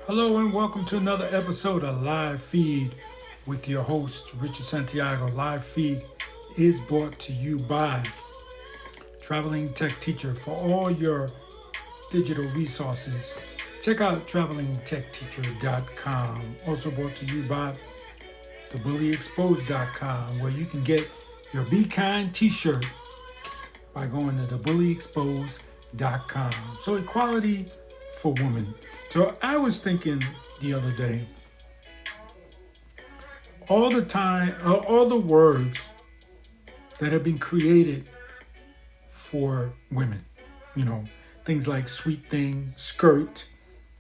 Hello and welcome to another episode of Live Feed with your host, Richard Santiago. Live Feed is brought to you by Traveling Tech Teacher for all your digital resources. Check out travelingtechteacher.com. Also brought to you by thebullyexposed.com, where you can get your Be Kind t-shirt by going to thebullyexposed.com. So equality for women. So I was thinking the other day, all the words that have been created for women, you know, things like sweet thing, skirt,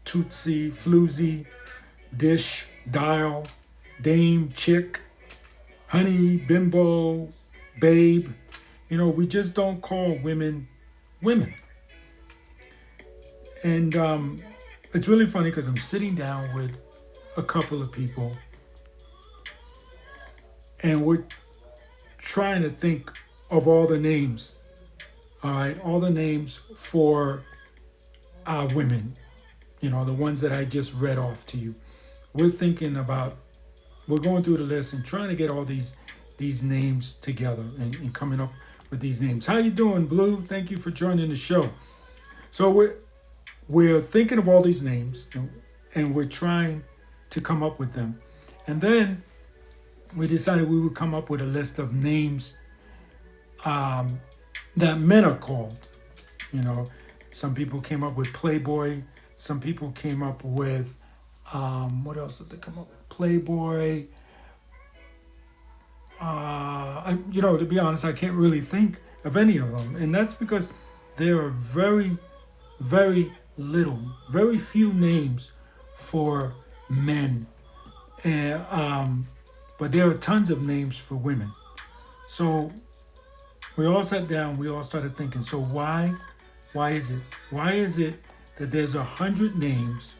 tootsie, floozy, dish, dial, dame, chick, honey, bimbo, babe. We just don't call women women. And it's really funny because I'm sitting down with a couple of people and we're trying to think of all the names, all right, all the names for women, the ones that I just read off to you. We're thinking about, we're going through the list and trying to get all these names together and coming up with these names. How you doing, Blue? Thank you for joining the show. So we're thinking of all these names and we're trying to come up with them. And then we decided we would come up with a list of names that men are called. Some people came up with Playboy. Some people came up with, what else did they come up with? Playboy. To be honest, I can't really think of any of them. And that's because there are very, very very few names for men. But there are tons of names for women. So we all sat down, we all started thinking, so why is it? Why is it that there's 100 names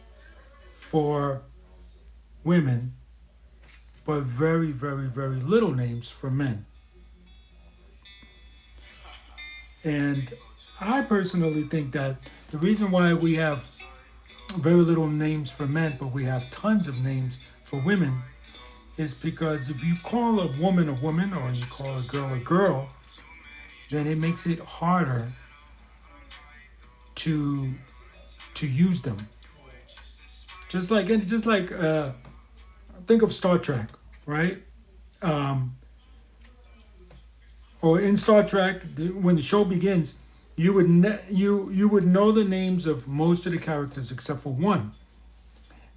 for women, but very, very, very little names for men? And I personally think that the reason why we have very little names for men, but we have tons of names for women, is because if you call a woman or you call a girl, then it makes it harder to use them. Just like think of Star Trek, right? Or in Star Trek, when the show begins, you would know the names of most of the characters except for one,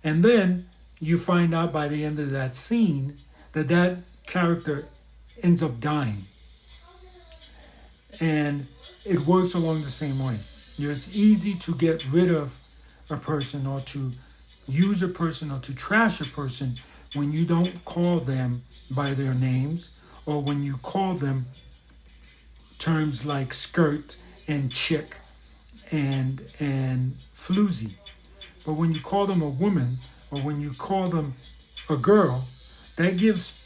and then you find out by the end of that scene that character ends up dying, and it works along the same way. It's easy to get rid of a person or to use a person or to trash a person when you don't call them by their names or when you call them terms like skirt and chick and floozy. But when you call them a woman or when you call them a girl, that gives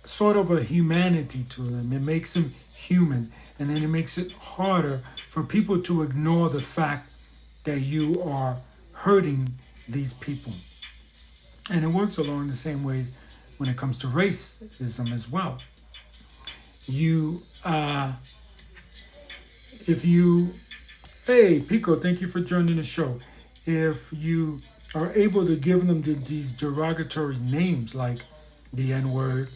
sort of a humanity to them. It makes them human, and then it makes it harder for people to ignore the fact that you are hurting these people. And it works along the same ways when it comes to racism as well. You if you Hey Pico, thank you for joining the show. If you are able to give them these derogatory names like the N-word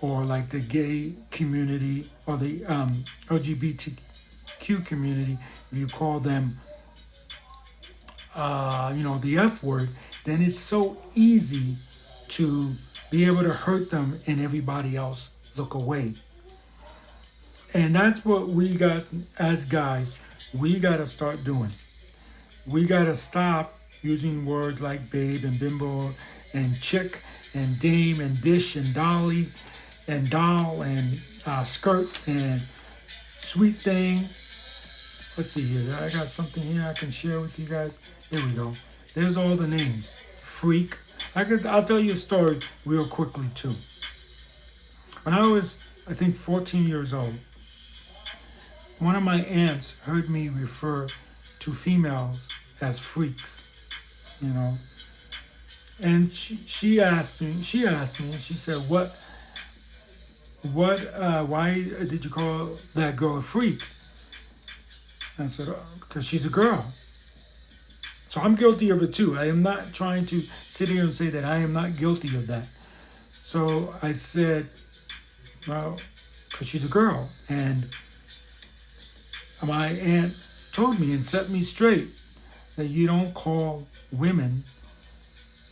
or like the gay community or the LGBTQ community, if you call them the F word, then it's so easy to be able to hurt them and everybody else look away. And that's what we got as guys. We got to start doing. We got to stop using words like babe and bimbo and chick and dame and dish and dolly and doll and skirt and sweet thing. Let's see here. I got something here I can share with you guys. Here we go. There's all the names. Freak. I'll tell you a story real quickly too. When I was, I think, 14 years old, one of my aunts heard me refer to females as freaks. you know. And she asked me, and she said, why did you call that girl a freak? And I said, because she's a girl. So I'm guilty of it too. I am not trying to sit here and say that I am not guilty of that. So I said, well, because she's a girl. And my aunt told me and set me straight that you don't call women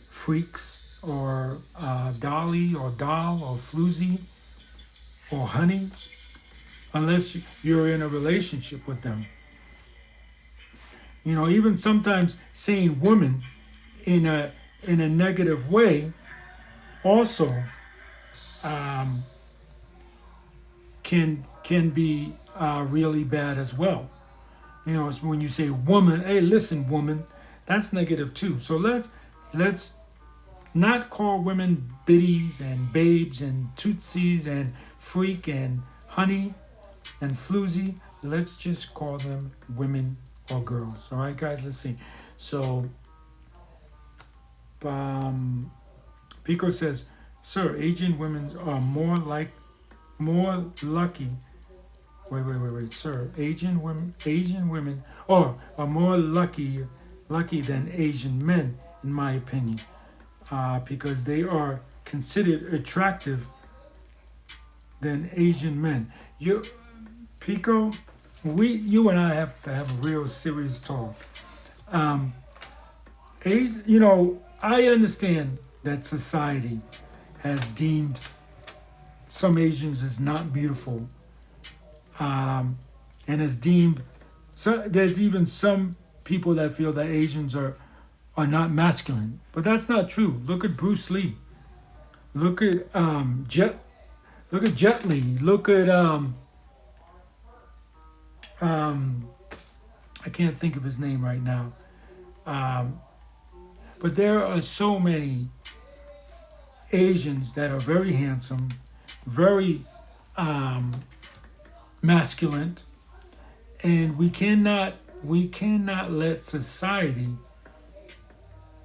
freaks or dolly or doll or floozy or honey unless you're in a relationship with them. You know, even sometimes saying woman in a negative way also um, can be really bad as well. You know, it's when you say woman, hey, listen, woman, that's negative too. So let's not call women biddies and babes and tootsies and freak and honey and floozy. Let's just call them women or girls. All right, guys, let's see. So, um, Pico says, sir, Asian women are more lucky. Wait, sir. Asian women are more lucky than Asian men, in my opinion, because they are considered attractive than Asian men. You, Pico, you and I have to have a real serious talk. Um, I understand that society has deemed some Asians as not beautiful, and has deemed so. There's even some people that feel that Asians are not masculine, but that's not true. Look at Bruce Lee. Look at Look at Jet Li. Look at um, I can't think of his name right now. Um, but there are so many Asians that are very handsome, very um, masculine, and we cannot let society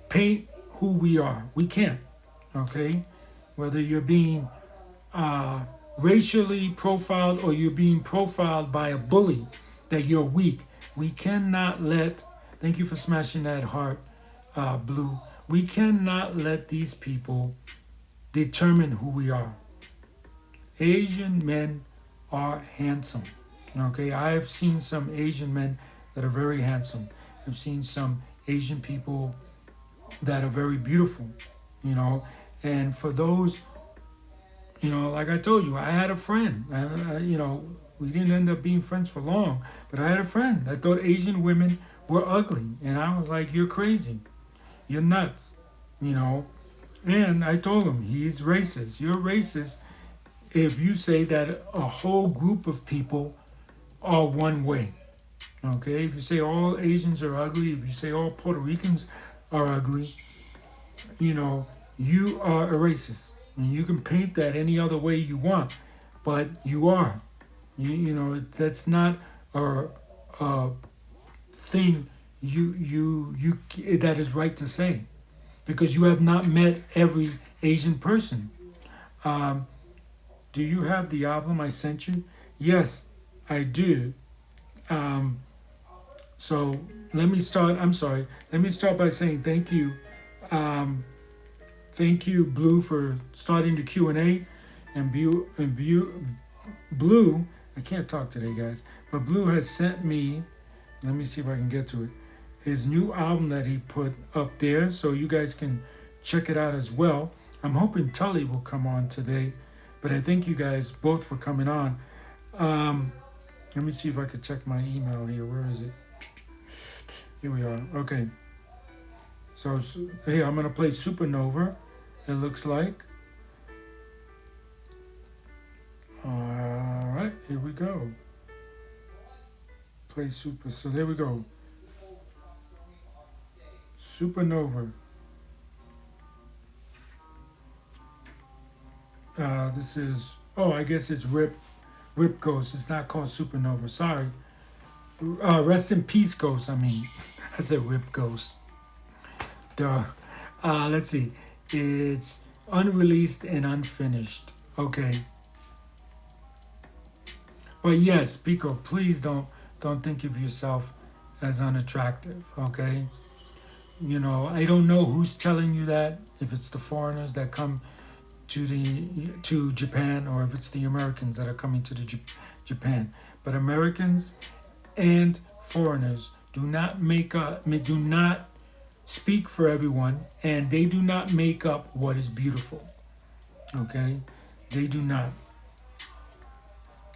paint who we are. We can't. Okay, whether you're being uh, racially profiled or you're being profiled by a bully that you're weak. We cannot let. Thank you for smashing that heart, Blue. We cannot let these people determine who we are. Asian men are handsome. Okay, I've seen some Asian men that are very handsome. I've seen some Asian people that are very beautiful. You know, and for those, like I told you, I had a friend. We didn't end up being friends for long, but I had a friend that thought Asian women were ugly, and I was like, "You're crazy, you're nuts," you know. And I told him he's racist. You're racist if you say that a whole group of people are one way. Okay, if you say all Asians are ugly, if you say all Puerto Ricans are ugly, you know, you are a racist. And you can paint that any other way you want, but you are. That's not a thing you that is right to say, because you have not met every Asian person. Um, do you have the album I sent you? Yes, I do. Um, so let me start. I'm sorry. Let me start by saying thank you. Um, Thank you, Blue, for starting the Q&A. Blue, I can't talk today, guys, but Blue has sent me, let me see if I can get to it, his new album that he put up there, so you guys can check it out as well. I'm hoping Tully will come on today, but I thank you guys both for coming on. Let me see if I could check my email here. Where is it? Here we are. Okay. So, hey, I'm going to play Supernova. It looks like. All right, here we go. Play Super. So there we go. Supernova. This is. Oh, I guess it's Rip Ghost. It's not called Supernova. Sorry. Rest in peace, Ghost. I mean, I said Rip Ghost. The let's see, it's unreleased and unfinished. Okay, but yes, Pico, please don't think of yourself as unattractive. Okay, I don't know who's telling you that. If it's the foreigners that come to Japan, or if it's the Americans that are coming to Japan. But Americans and foreigners do not speak for everyone, and they do not make up what is beautiful. Okay, they do not.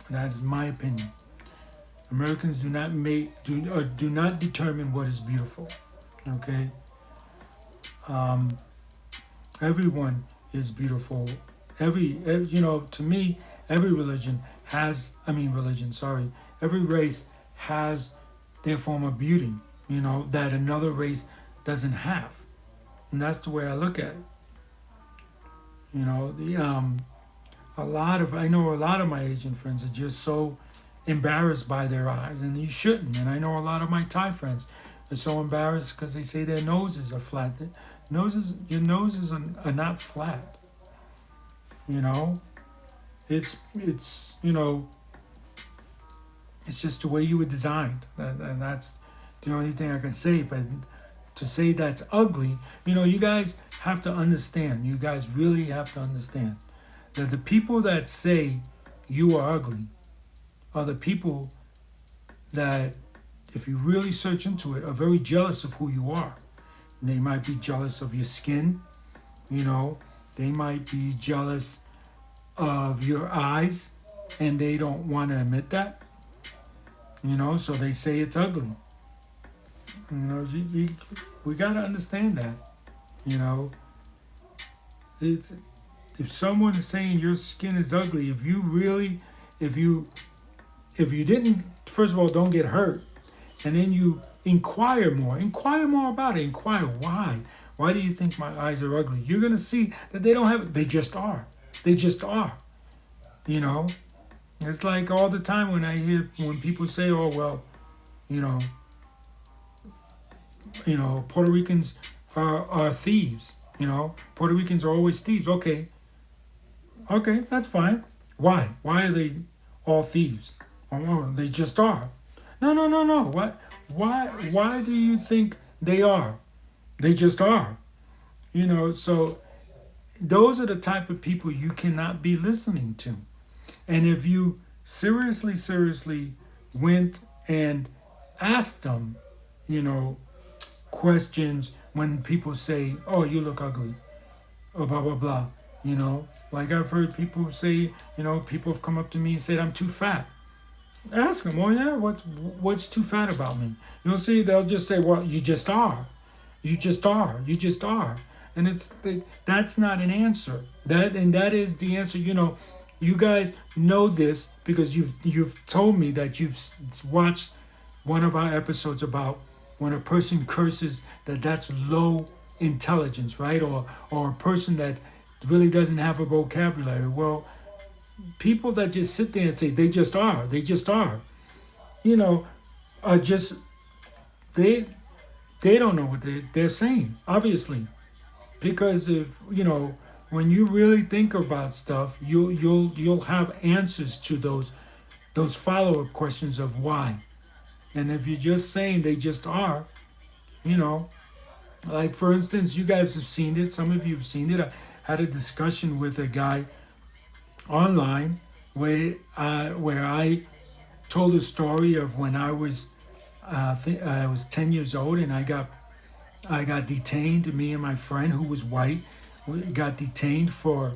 That is my opinion. Americans do not determine what is beautiful. Okay, um, everyone is beautiful. To me, every religion has. I mean, religion. Sorry, every race has their form of beauty. That another race doesn't have, and that's the way I look at it. The I know a lot of my Asian friends are just so embarrassed by their eyes, and you shouldn't. And I know a lot of my Thai friends are so embarrassed because they say their noses are flat. Your noses are not flat. You know, it's it's just the way you were designed, and that's the only thing I can say. But to say that's ugly, you guys have to understand. You guys really have to understand that the people that say you are ugly are the people that, if you really search into it, are very jealous of who you are. They might be jealous of your skin, you know, they might be jealous of your eyes, and they don't want to admit that, so they say it's ugly. We got to understand that, you know. It's, if someone is saying your skin is ugly, if you if you didn't, first of all, don't get hurt, and then you inquire more about it, inquire why do you think my eyes are ugly? You're gonna see that they don't have it. They just are. You know, it's like all the time when people say, oh well, you know, Puerto Ricans are thieves. Puerto Ricans are always thieves. Okay, that's fine. Why are they all thieves? Oh, they just are. No. What? Why do you think they are? They just are. So those are the type of people you cannot be listening to. And if you seriously went and asked them, you know, questions when people say, "Oh, you look ugly," or blah blah blah. Like I've heard people say, people have come up to me and said I'm too fat. Ask them, "Oh yeah, what's too fat about me?" You'll see they'll just say, "Well, you just are, you just are," and that's not an answer. That is the answer. You guys know this because you've told me that you've watched one of our episodes about when a person curses, that's low intelligence, right? Or a person that really doesn't have a vocabulary. Well, people that just sit there and say they just are, are just they they don't know what they're saying, obviously, because if when you really think about stuff, you'll have answers to those follow-up questions of why. And if you're just saying they just are, you know, like for instance, you guys have seen it. Some of you have seen it. I had a discussion with a guy online where I told a story of when I was 10 years old, and I got detained. Me and my friend who was white, we got detained for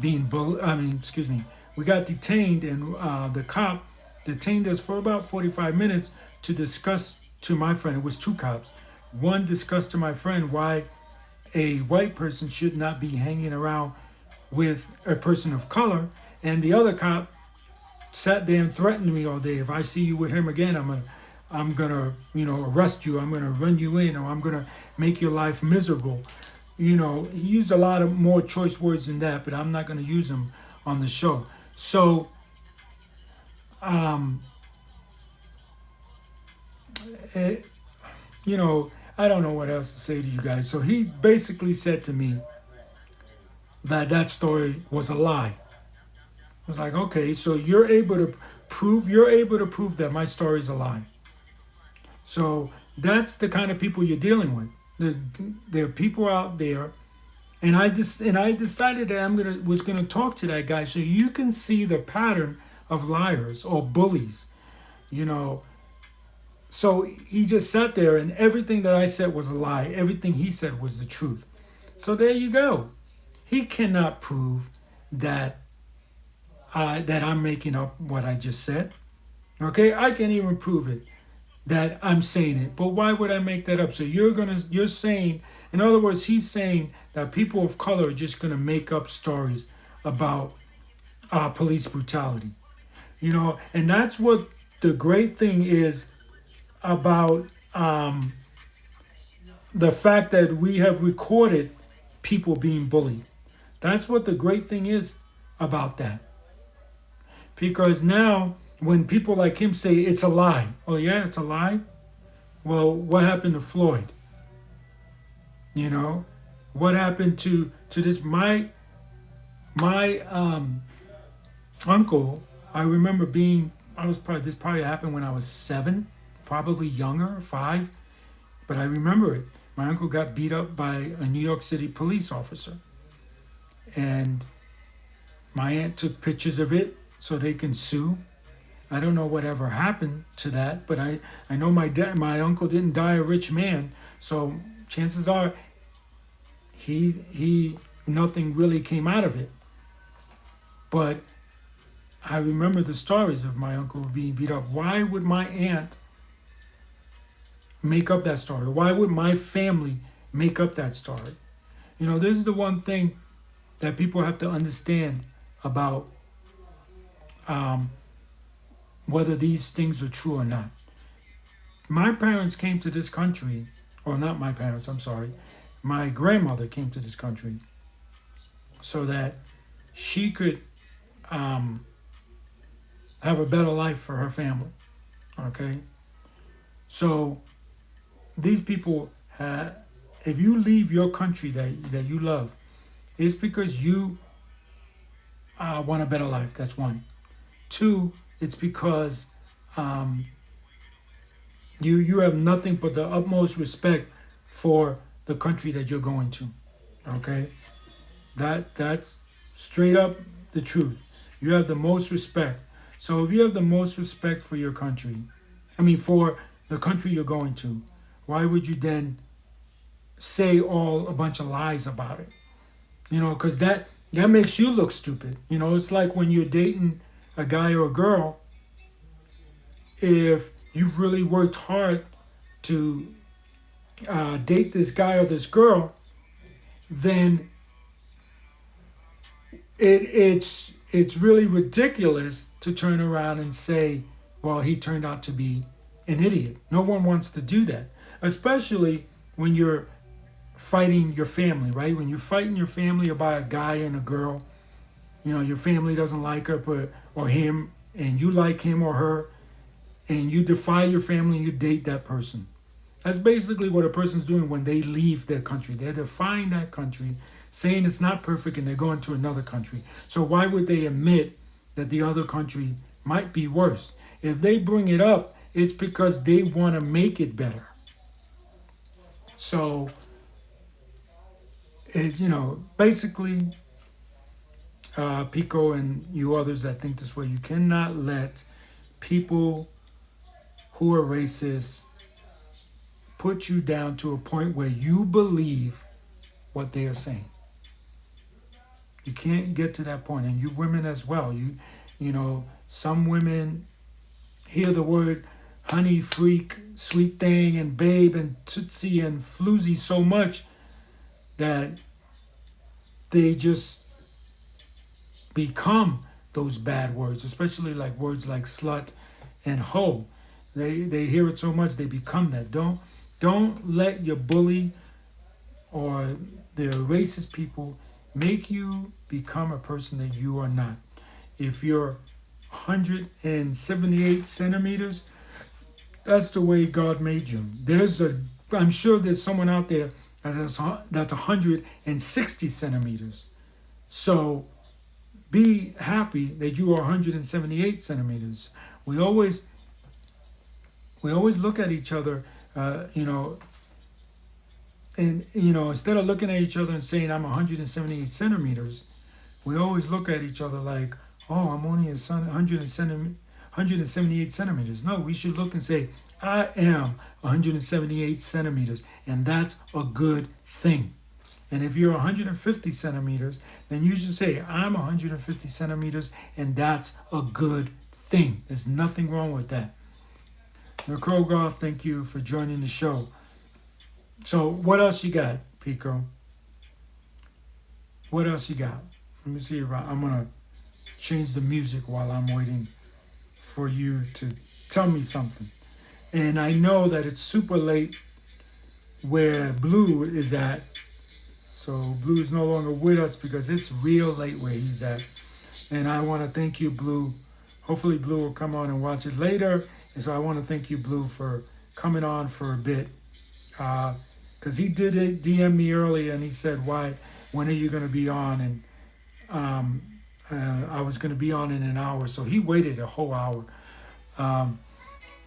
being bullied. I mean, excuse me. We got detained, and the cop detained us for about 45 minutes to discuss to my friend. It was two cops. One discussed to my friend why a white person should not be hanging around with a person of color, and the other cop sat there and threatened me all day. If I see you with him again, I'm gonna arrest you. I'm gonna run you in, or I'm gonna make your life miserable. He used a lot of more choice words than that, but I'm not gonna use them on the show. So, um, it, I don't know what else to say to you guys. So he basically said to me that that story was a lie. I was like, okay, so you're able to prove that my story is a lie. So that's the kind of people you're dealing with. There are people out there, and I decided that I was gonna talk to that guy so you can see the pattern of liars or bullies. You know, so he just sat there, and everything that I said was a lie. Everything he said was the truth. So there you go. He cannot prove that that I'm making up what I just said. Okay, I can't even prove it that I'm saying it. But why would I make that up? So you're saying, in other words, he's saying that people of color are just gonna make up stories about police brutality. You know, and that's what the great thing is about the fact that we have recorded people being bullied. That's what the great thing is about that. Because now, when people like him say it's a lie, oh yeah, it's a lie. Well, what happened to Floyd? You know, what happened to this? My uncle. I remember being. I was probably this probably happened when I was 7, probably younger, 5. But I remember it. My uncle got beat up by a New York City police officer, and my aunt took pictures of it so they can sue. I don't know whatever happened to that, but I know my uncle didn't die a rich man, so chances are he nothing really came out of it. But I remember the stories of my uncle being beat up. Why would my aunt make up that story? Why would my family make up that story? You know, this is the one thing that people have to understand about um, whether these things are true or not. My parents came to this country, or not my parents, I'm sorry. My grandmother came to this country so that she could um, have a better life for her family. Okay? So these people, if you leave your country that you love, it's because you want a better life. That's one. Two, it's because um, you have nothing but the utmost respect for the country that you're going to. Okay, that's straight up the truth. You have the most respect. So if you have the most respect for your country, I mean for the country you're going to, why would you then say a bunch of lies about it? You know, because that makes you look stupid. You know, it's like when you're dating a guy or a girl, if you really worked hard to date this guy or this girl, then it's really ridiculous to turn around and say, well, he turned out to be an idiot. No one wants to do that, especially when you're fighting your family, right? When you're fighting your family about a guy and a girl, you know, your family doesn't like her or him, and you like him or her, and you defy your family and you date that person. That's basically what a person's doing when they leave their country. They're defying that country, saying it's not perfect, and they're going to another country. So why would they admit that the other country might be worse? If they bring it up, it's because they want to make it better. So, basically, Pico and you others that think this way, you cannot let people who are racist put you down to a point where you believe what they are saying. You can't get to that point, and you women as well. Some women hear the word honey, freak, sweet thing, and babe, and tootsie, and floozy so much that they just become those bad words, especially like words like slut and hoe. They hear it so much they become that. Don't let your bully or the racist people make you become a person that you are not. If you're 178 centimeters, that's the way God made you. There's a I'm sure there's someone out there that's 160 centimeters. So be happy that you are 178 centimeters. We always we always look at each other, you know, and instead of looking at each other and saying I'm 178 centimeters, we always look at each other like, oh, I'm only 178 centimeters. No, we should look and say, I am 178 centimeters, and that's a good thing. And if you're 150 centimeters, then you should say, I'm 150 centimeters, and that's a good thing. There's nothing wrong with that. Nicole Goff, thank you for joining the show. So, what else you got, Pico? What else you got? Let me see if I'm going to change the music while I'm waiting for you to tell me something. And I know that it's super late where Blue is at. So Blue is no longer with us because it's real late where he's at. And I want to thank you, Blue. Hopefully Blue will come on and watch it later. And so I want to thank you, Blue, for coming on for a bit. Because he did DM me earlier and he said, when are you going to be on? And I was going to be on in an hour. So he waited a whole hour.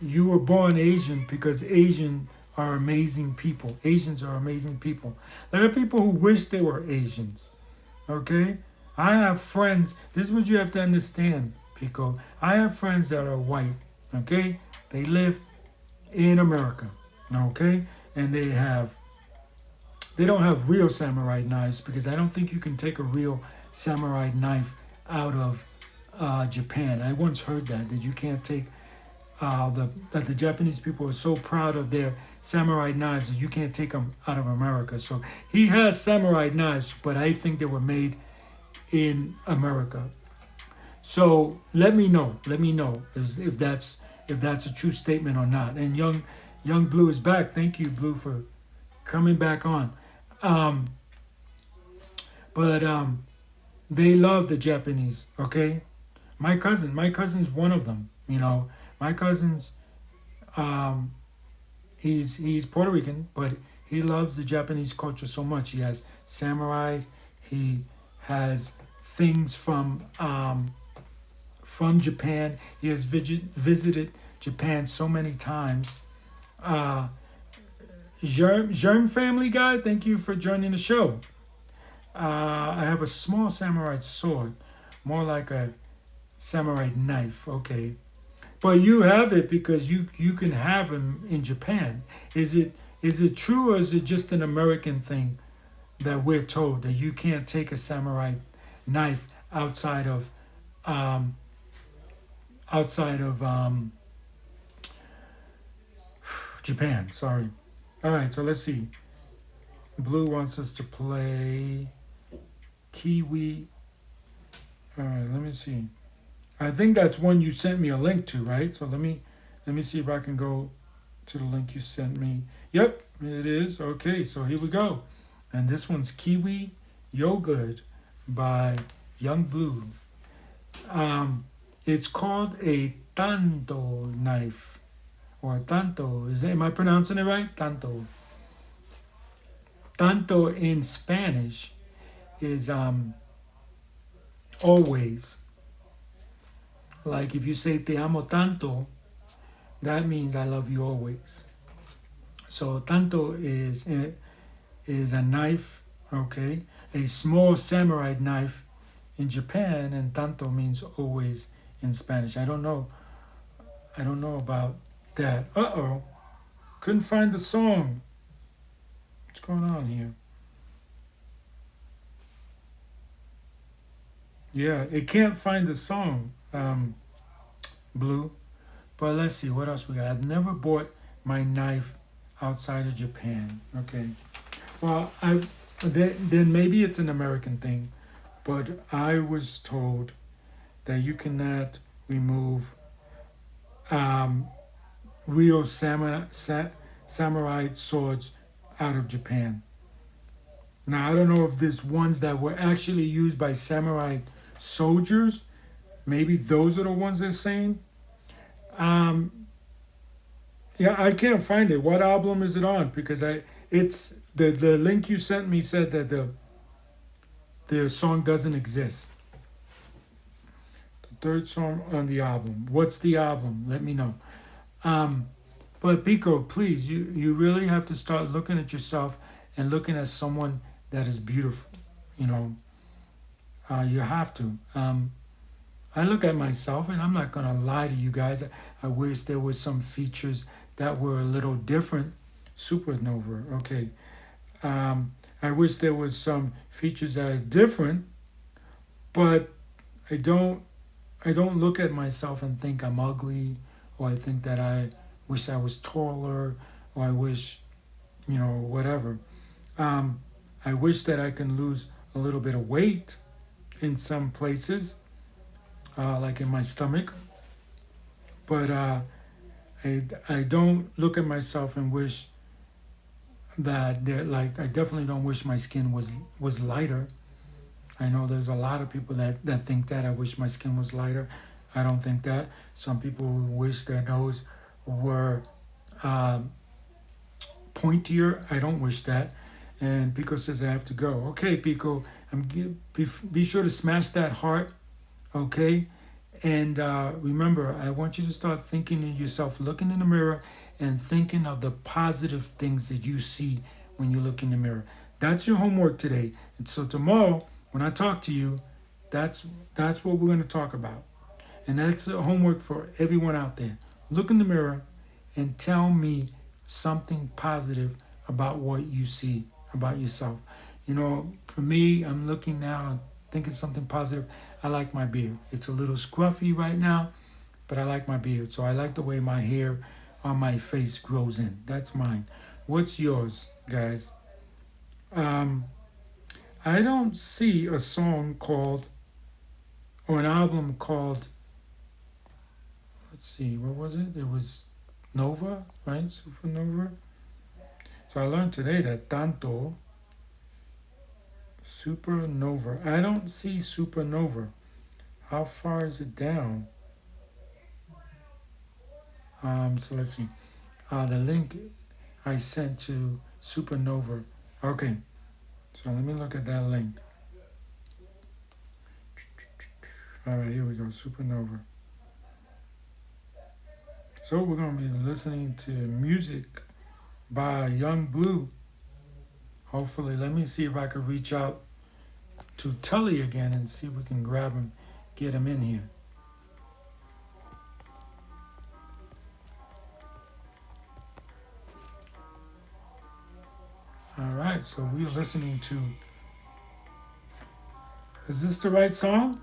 You were born Asian because Asian are amazing people. Asians are amazing people. There are people who wish they were Asians. Okay? I have friends. This is what you have to understand, Pico. I have friends that are white. Okay? They live in America. Okay? And they don't have real samurai knives because I don't think you can take a real samurai knife out of Japan. I once heard that you can't take that the Japanese people are so proud of their samurai knives that you can't take them out of America. So he has samurai knives, but I think they were made in America. So let me know if that's a true statement or not. And young Blue is back. Thank you, Blue, for coming back on. But they love the Japanese. Okay, my cousin's one of them. My cousin's, he's Puerto Rican, but he loves the Japanese culture so much. He has samurais. He has things from Japan. He has visited Japan so many times. Germ family guy, thank you for joining the show. I have a small samurai sword, more like a samurai knife. Okay. But you have it because you can have them in Japan. Is it true or is it just an American thing that we're told that you can't take a samurai knife outside of Japan? Sorry. All right, so let's see. Blue wants us to play Kiwi. All right, let me see. I think that's one you sent me a link to, right? So let me see if I can go to the link you sent me. Yep, it is. Okay, so here we go. And this one's Kiwi Yo Good by Young Blue. It's called a Tanto knife. Or Tanto. Am I pronouncing it right? Tanto. Tanto in Spanish is always. Like if you say te amo tanto, that means I love you always. So tanto is a knife, okay? A small samurai knife in Japan, and tanto means always in Spanish. I don't know about that. Uh-oh. Couldn't find the song. What's going on here? Yeah, it can't find the song. Blue. But let's see what else we got. I've never bought my knife outside of Japan. Okay. Well, then maybe it's an American thing, but I was told that you cannot remove real samurai swords out of Japan. Now I don't know if there's ones that were actually used by samurai soldiers. Maybe those are the ones they're saying. Yeah, I can't find it. What album is it on? Because it's the link you sent me said that the song doesn't exist. The third song on the album. What's the album? Let me know. Um, but Pico, please, you really have to start looking at yourself and looking at someone that is beautiful. You know, you have to. I look at myself, and I'm not gonna lie to you guys. I wish there was some features that were a little different. Supernova, okay. Um, I wish there was some features that are different, but I don't. I don't look at myself and think I'm ugly, or I think that I wish I was taller, or I wish, whatever. Um, I wish that I can lose a little bit of weight in some places, like in my stomach, but I don't look at myself and wish that like I definitely don't wish my skin was lighter. I know there's a lot of people that think that. I wish my skin was lighter. I don't think that. Some people wish their nose were uh, pointier. I don't wish that. And Pico says I have to go. Okay, Pico, be sure to smash that heart. Okay, and remember, I want you to start thinking of yourself, looking in the mirror, and thinking of the positive things that you see when you look in the mirror. That's your homework today. And so tomorrow, when I talk to you, that's that's what we're going to talk about. And that's homework for everyone out there. Look in the mirror and tell me something positive about what you see about yourself. For me, I'm looking now, thinking something positive. I like my beard. It's a little scruffy right now, but I like my beard. So I like the way my hair on my face grows in. That's mine. What's yours, guys? Um, I don't see a song called, or an album called, let's see, what was it? It was Nova, right? Supernova. So I learned today that Tanto, Supernova. I don't see Supernova. How far is it down? So let's see. The link I sent to Supernova. Okay, so let me look at that link. All right, here we go. Supernova. So we're going to be listening to music by Young Blue. Hopefully, let me see if I can reach out to Tully again and see if we can grab him, get him in here. All right, so we're listening to. Is this the right song?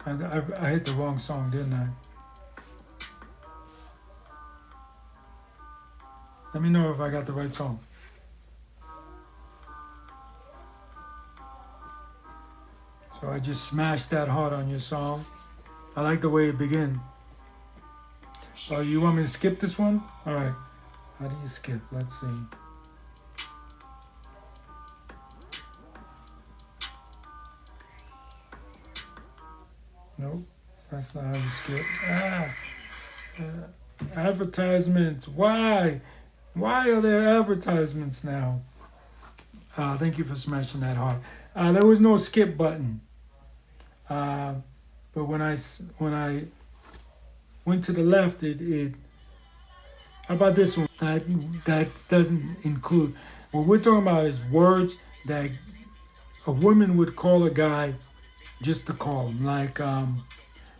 I hit the wrong song, didn't I? Let me know if I got the right song. So I just smashed that heart on your song. I like the way it begins. Oh, you want me to skip this one? All right. How do you skip? Let's see. Nope, that's not how you skip. Advertisements. Why? Why are there advertisements now? Thank you for smashing that heart. There was no skip button. But when I went to the left, it how about this one? That doesn't include. What we're talking about is words that a woman would call a guy just to call him. Like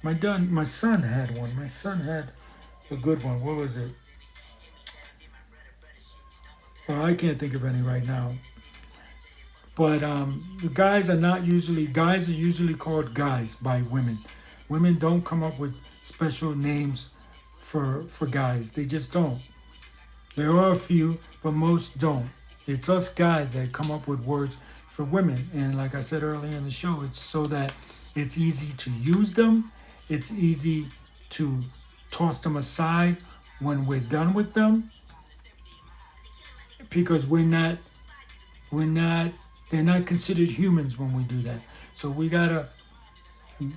my son had one. My son had a good one. What was it? Well, I can't think of any right now. But the guys are usually called guys by women. Women don't come up with special names for guys. They just don't. There are a few, but most don't. It's us guys that come up with words for women. And like I said earlier in the show, it's so that it's easy to use them. It's easy to toss them aside when we're done with them because we're not they're not considered humans when we do that. So we gotta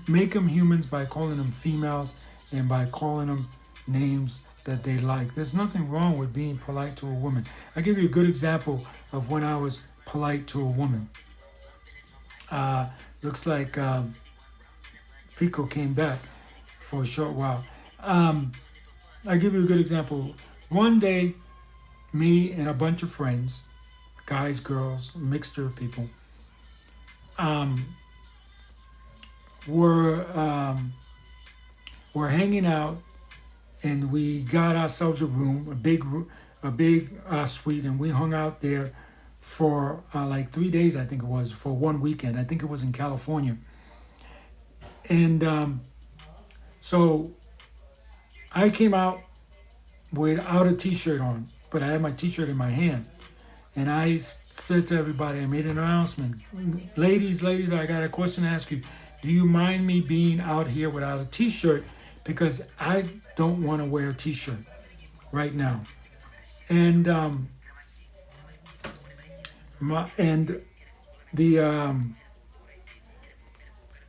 make them humans by calling them females and by calling them names that they like. There's nothing wrong with being polite to a woman. I'll give you a good example of when I was polite to a woman. Uh, Looks like Pico came back for a short while. Um, I'll give you a good example. One day, me and a bunch of friends, guys, girls, mixture of people, um, were were hanging out, and we got ourselves a room, a big suite, and we hung out there for like 3 days. I think it was for one weekend. I think it was in California, and so I came out without a t-shirt on, but I had my t-shirt in my hand. And I said to everybody, I made an announcement. Ladies, I got a question to ask you. Do you mind me being out here without a t-shirt? Because I don't want to wear a t-shirt right now. And and the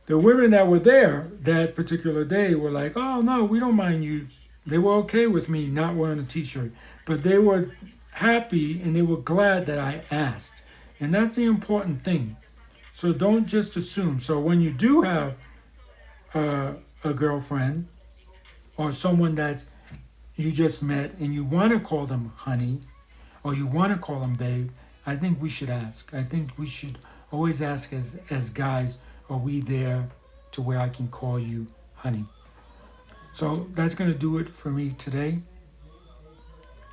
the women that were there that particular day were like, oh no, we don't mind you. They were okay with me not wearing a t-shirt, but they were happy and they were glad that I asked. And that's the important thing. So don't just assume. So when you do have a girlfriend or someone that you just met and you want to call them honey or you want to call them babe, I think we should ask. I think we should always ask as guys, are we there to where I can call you honey? So that's going to do it for me today.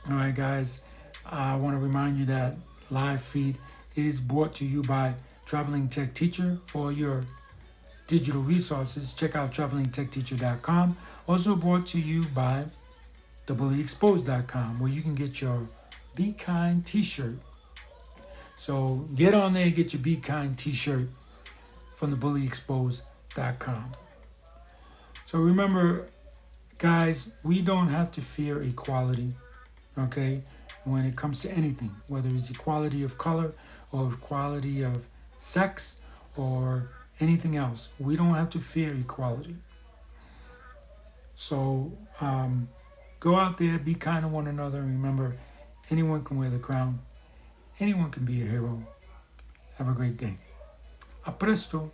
All right, guys. I want to remind you that live feed is brought to you by Traveling Tech Teacher. For your digital resources, check out travelingtechteacher.com. Also brought to you by thebullyexposed.com, where you can get your Be Kind t-shirt. So get on there and get your Be Kind t-shirt from thebullyexposed.com. So remember, guys, we don't have to fear equality, okay? When it comes to anything, whether it's equality of color or equality of sex or anything else, we don't have to fear equality. So go out there, be kind to one another, and remember, anyone can wear the crown. Anyone can be a hero. Have a great day. A presto.